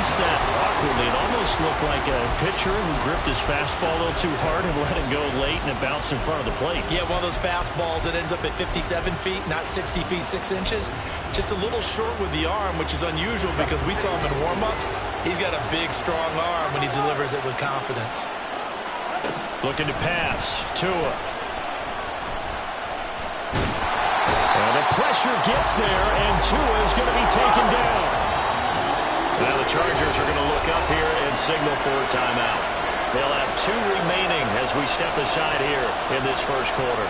released that awkwardly. It almost looked like a pitcher who gripped his fastball a little too hard and let it go late, and it bounced in front of the plate. Yeah, one of those fastballs that ends up at 57 feet, not 60 feet, 6 inches. Just a little short with the arm, which is unusual because we saw him in warm-ups. He's got a big, strong arm when he delivers it with confidence. Looking to pass. Tua. And the pressure gets there, and Tua is going to be taken down. Now the Chargers are going to look up here and signal for a timeout. They'll have 2 remaining as we step aside here in this first quarter.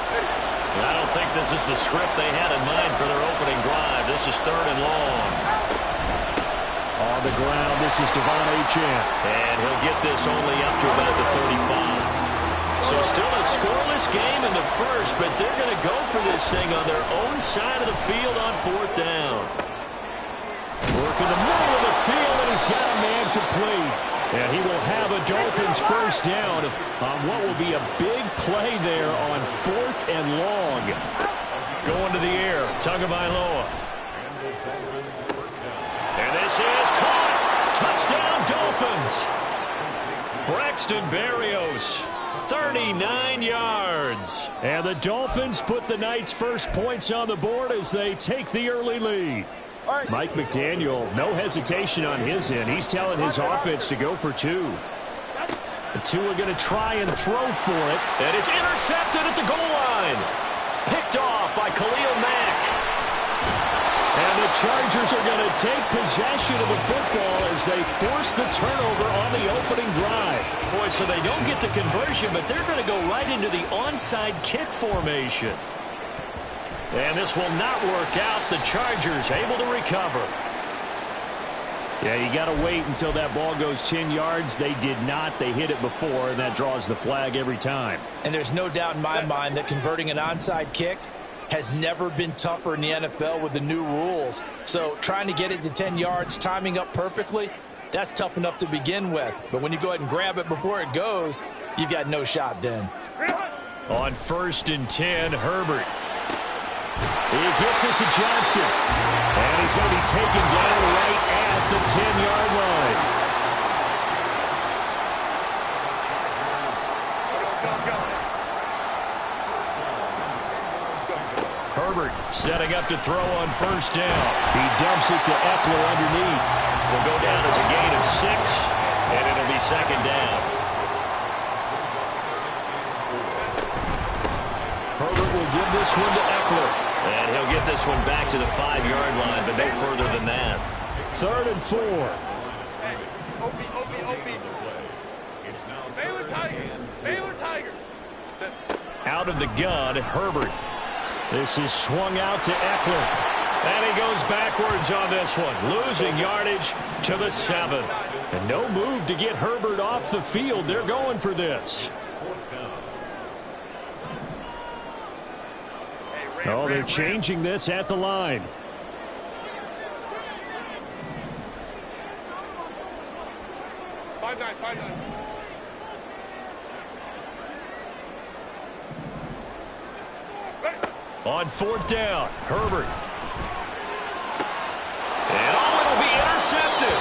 And I don't think this is the script they had in mind for their opening drive. This is 3rd and long. On the ground, this is Devon Achane. And he'll get this only up to about the 35. So still a scoreless game in the first, but they're going to go for this thing on their own side of the field on 4th down. Working the middle of the field, and he's got a man complete. And he will have a Dolphins first down on what will be a big play there on 4th and long. Going to the air, Tagovailoa. And this is caught. Touchdown, Dolphins. Braxton Berrios, 39 yards. And the Dolphins put the night's first points on the board as they take the early lead. Mike McDaniel, no hesitation on his end. He's telling his offense to go for 2. The 2 are going to try and throw for it. And it's intercepted at the goal line. Picked off by Khalil Mack. And the Chargers are going to take possession of the football as they force the turnover on the opening drive. Boy, so they don't get the conversion, but they're going to go right into the onside kick formation. And this will not work out. The Chargers able to recover. Yeah, you got to wait until that ball goes 10 yards. They did not. They hit it before, and that draws the flag every time. And there's no doubt in my mind that converting an onside kick has never been tougher in the NFL with the new rules. So trying to get it to 10 yards, timing up perfectly, that's tough enough to begin with. But when you go ahead and grab it before it goes, you've got no shot then. On 1st and 10, Herbert. He gets it to Johnston. And he's going to be taken down right at the 10-yard line. Herbert setting up to throw on 1st down. He dumps it to Eckler underneath. Will go down as a gain of 6, and it'll be 2nd down. Herbert will give this one to Eckler. And he'll get this one back to the 5-yard line, but no further than that. 3rd and 4. Baylor Tiger. Baylor Tiger. Out of the gun, Herbert. This is swung out to Eckler. And he goes backwards on this one, losing yardage to the 7th. And no move to get Herbert off the field. They're going for this. Oh, they're changing this at the line. On 4th down, Herbert. And it'll be intercepted.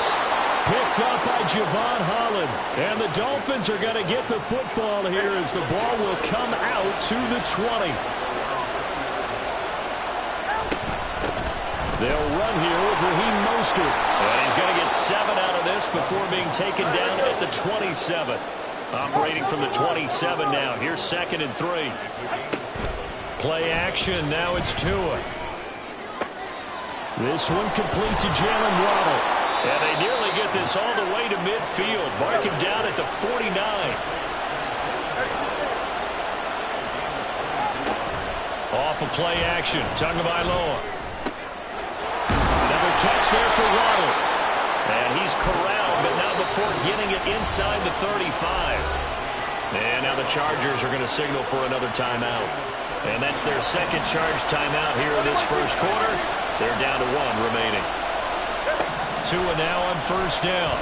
Picked up by Javon Holland. And the Dolphins are going to get the football here as the ball will come out to the 20. They'll run here with Raheem Mostert. And he's going to get 7 out of this before being taken down at the 27. Operating from the 27 now. Here's 2nd and 3. Play action. Now it's Tua. This one complete to Jalen Waddle. And they nearly get this all the way to midfield. Mark him down at the 49. Off of play action. Tagovailoa. Catch there for Waddle. And he's corralled, but not before getting it inside the 35. And now the Chargers are going to signal for another timeout. And that's their 2nd charge timeout here in this first quarter. They're down to 1 remaining. Tua now on 1st down.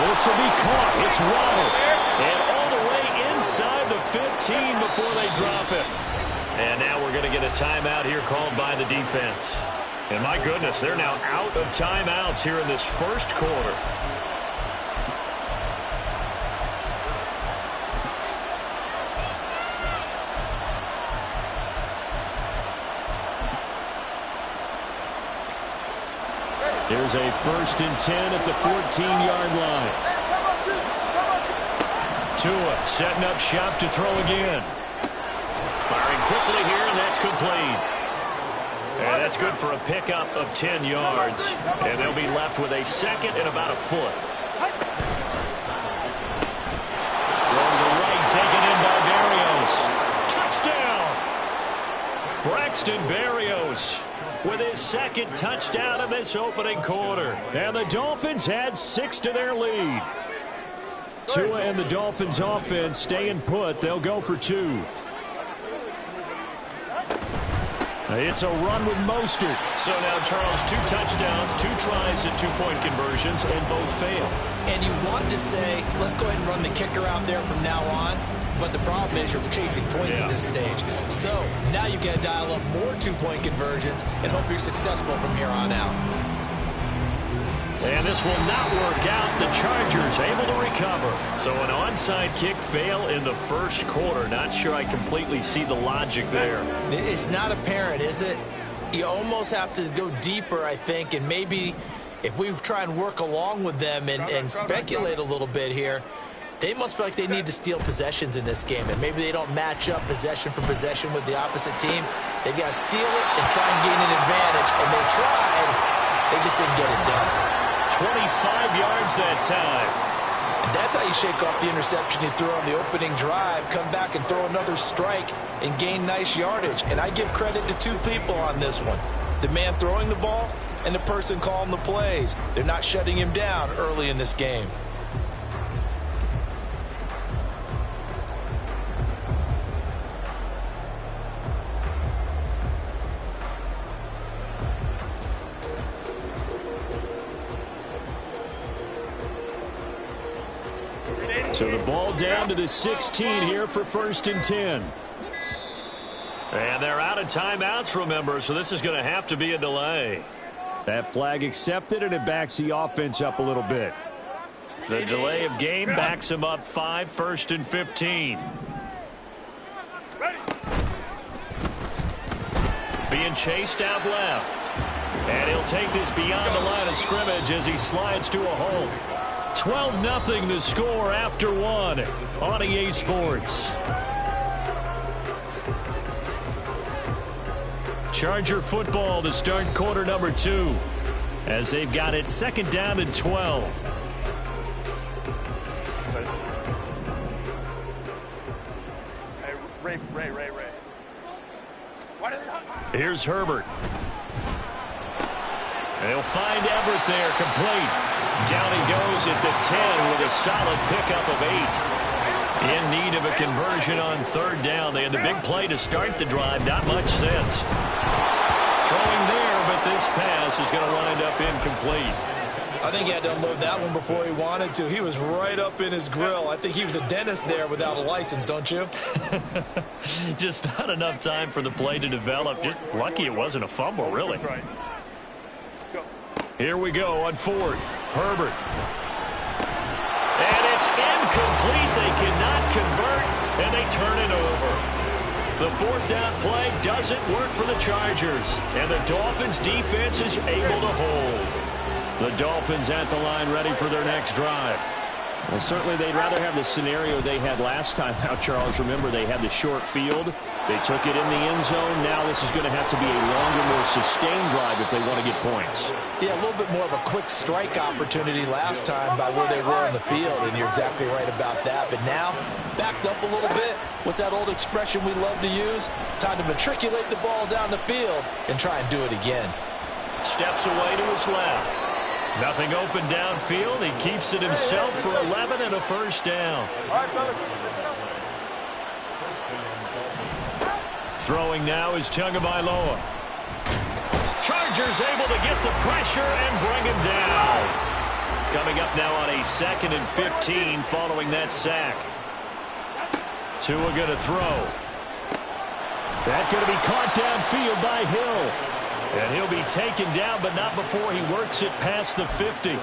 This will be caught. It's Waddle. And all the way inside the 15 before they drop it. And now we're going to get a timeout here called by the defense. And my goodness, they're now out of timeouts here in this first quarter. Here's a 1st and 10 at the 14-yard line. Tua setting up shop to throw again. Firing quickly here, and that's complete. And that's good for a pickup of 10 yards. And they'll be left with a 2nd and about a foot. From the right, taken in by Berrios. Touchdown! Braxton Berrios with his 2nd touchdown in this opening quarter. And the Dolphins add 6 to their lead. Tua and the Dolphins offense staying put. They'll go for 2. It's a run with Mostert. So now, Charles, 2 touchdowns, 2 tries and 2-point conversions, and both fail. And you want to say, let's go ahead and run the kicker out there from now on. But the problem is you're chasing points at this stage. So now you've got to dial up more 2-point conversions and hope you're successful from here on out. And this will not work out. The Chargers able to recover. So an onside kick fail in the first quarter. Not sure I completely see the logic there. It's not apparent, is it? You almost have to go deeper, I think, and maybe if we try and work along with them and speculate a little bit here, they must feel like they need to steal possessions in this game, and maybe they don't match up possession for possession with the opposite team. They've got to steal it and try and gain an advantage, and they tried. They just didn't get it done. 25 yards that time. And that's how you shake off the interception you threw on the opening drive, come back and throw another strike and gain nice yardage. And I give credit to 2 people on this one. The man throwing the ball and the person calling the plays. They're not shutting him down early in this game. So the ball down to the 16 here for 1st and 10. And they're out of timeouts, remember, so this is going to have to be a delay. That flag accepted, and it backs the offense up a little bit. The delay of game backs him up 5, 1st and 15. Being chased out left. And he'll take this beyond the line of scrimmage as he slides to a hole. 12-0 the score after 1 on EA Sports. Charger football to start quarter number 2 as they've got it 2nd down and 12. Ray. Here's Herbert. They'll find Everett there, complete. Down he goes at the 10 with a solid pickup of 8. In need of a conversion on 3rd down. They had the big play to start the drive. Not much sense. Throwing there, but this pass is going to wind up incomplete. I think he had to unload that one before he wanted to. He was right up in his grill. I think he was a dentist there without a license, don't you? Just not enough time for the play to develop. Just lucky it wasn't a fumble, really. That's right. Here we go on 4th. Herbert. And it's incomplete. They cannot convert, and they turn it over. The 4th down play doesn't work for the Chargers, and the Dolphins' defense is able to hold. The Dolphins at the line ready for their next drive. Well, certainly they'd rather have the scenario they had last time out, Charles. Remember, they had the short field. They took it in the end zone. Now this is going to have to be a longer, more sustained drive if they want to get points. Yeah, a little bit more of a quick strike opportunity last time by where they were in the field, and you're exactly right about that. But now, backed up a little bit. What's that old expression we love to use? Time to matriculate the ball down the field and try and do it again. Steps away to his left. Nothing open downfield. He keeps it himself for 11 and a 1st down. All right, fellas, listen up. Throwing now is Tagovailoa. Chargers able to get the pressure and bring him down. Coming up now on a 2nd and 15 following that sack. Tua going to throw. That's going to be caught downfield by Hill. And he'll be taken down, but not before he works it past the 50.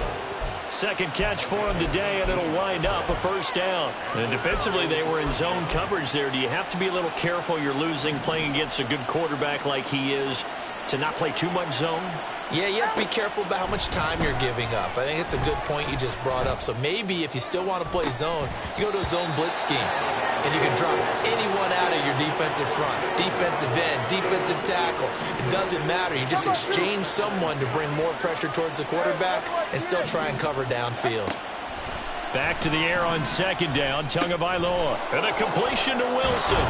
Second catch for him today, and it'll wind up a first down. And defensively, they were in zone coverage there. Do you have to be a little careful you're losing playing against a good quarterback like he is to not play too much zone? Yeah, you have to be careful about how much time you're giving up. I think it's a good point you just brought up. So maybe if you still want to play zone, you go to a zone blitz scheme. And you can drop anyone out of your defensive front, defensive end, defensive tackle. It doesn't matter. You just exchange someone to bring more pressure towards the quarterback and still try and cover downfield. Back to the air on second down. Tagovailoa. And a completion to Wilson.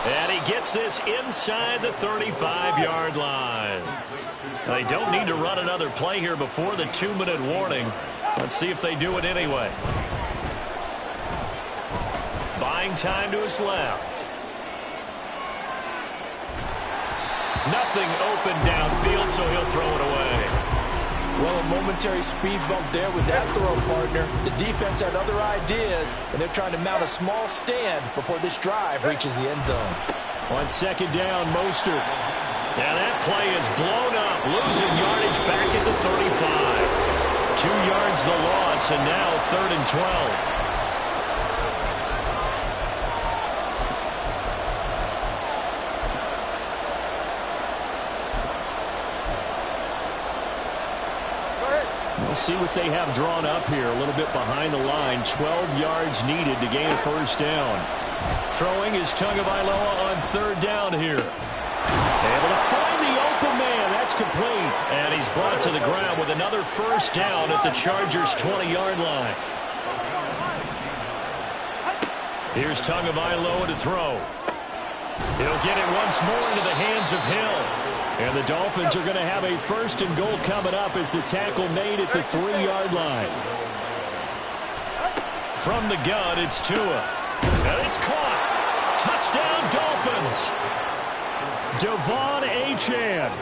And he gets this inside the 35-yard line. They don't need to run another play here before the 2-minute warning. Let's see if they do it anyway. Buying time to his left. Nothing open downfield, so he'll throw it away. Well, a momentary speed bump there with that throw, partner. The defense had other ideas, and they're trying to mount a small stand before this drive reaches the end zone. On second down, Mostert. And that play is blown up, losing yardage back at the 35. 2 yards the loss, and now 3rd and 12. We'll see what they have drawn up here. A little bit behind the line. 12 yards needed to gain a first down. Throwing is Tagovailoa on 3rd down here. Able to find the open man. That's complete. And he's brought to the ground with another first down at the Chargers' 20-yard line. Here's Tagovailoa to throw. He'll get it once more into the hands of Hill. And the Dolphins are going to have a 1st and goal coming up as the tackle made at the 3-yard line. From the gun, it's Tua. And it's caught. Touchdown, Dolphins. Devon Achane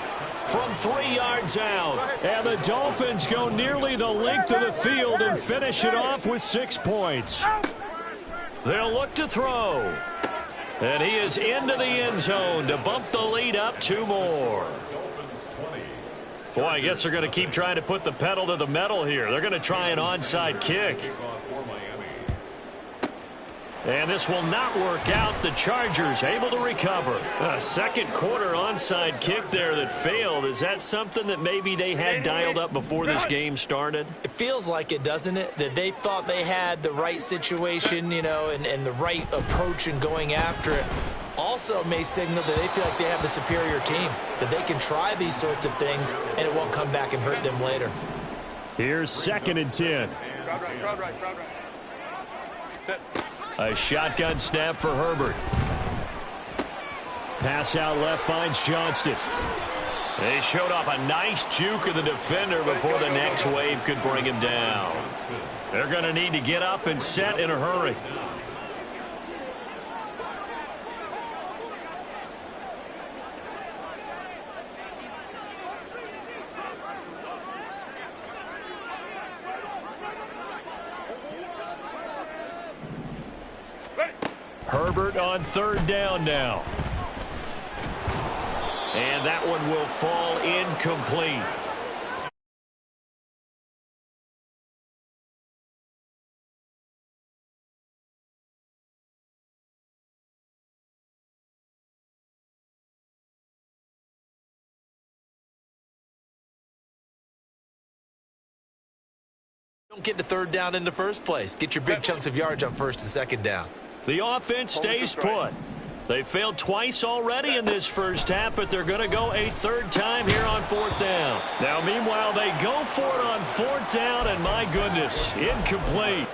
from 3 yards out. And the Dolphins go nearly the length of the field and finish it off with 6 points. They'll look to throw. And he is into the end zone to bump the lead up 2 more. Boy, I guess they're going to keep trying to put the pedal to the metal here. They're going to try an onside kick. And this will not work out. The Chargers able to recover. A second quarter onside kick there that failed. Is that something that maybe they had dialed up before this game started? It feels like it, doesn't it? That they thought they had the right situation, you know, and the right approach in going after it. Also may signal that they feel like they have the superior team, that they can try these sorts of things and it won't come back and hurt them later. Here's 2nd and 10. Crowd right. Set. A shotgun snap for Herbert. Pass out left finds Johnston. They showed off a nice juke of the defender before the next wave could bring him down. They're going to need to get up and set in a hurry. Herbert on 3rd down now. And that one will fall incomplete. Don't get to 3rd down in the first place. Get your big chunks of yards on 1st and 2nd down. The offense stays put. They failed twice already in this first half, but they're going to go a 3rd time here on 4th down. Now, meanwhile, they go for it on 4th down, and my goodness, incomplete.